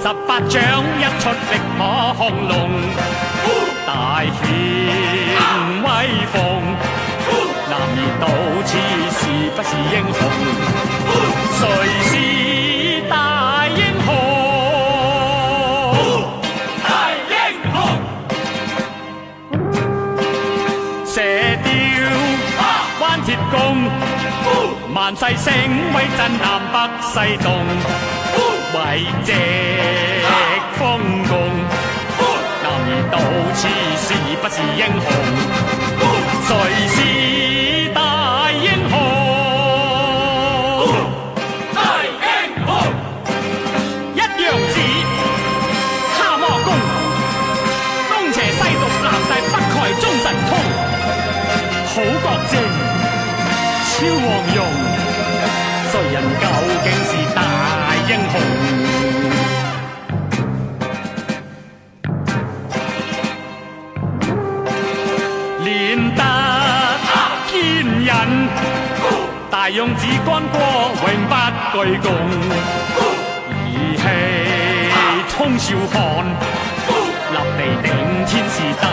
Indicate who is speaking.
Speaker 1: 18掌一出力可亢龍，大顯威風。男兒到此是不是英雄？誰是大英雄？大英雄！射雕彎鐵弓，萬世聲威震南北西東。為藉豐功，男兒到此是不是英雄？誰是大英雄？大英雄！一陽指，蛤蟆功，東邪西毒，南帝北丐中神通，好國正，超黃蓉，誰人究竟是大英雄？練得堅忍，大勇子干戈永不居功，義氣衝少漢，立地頂天是大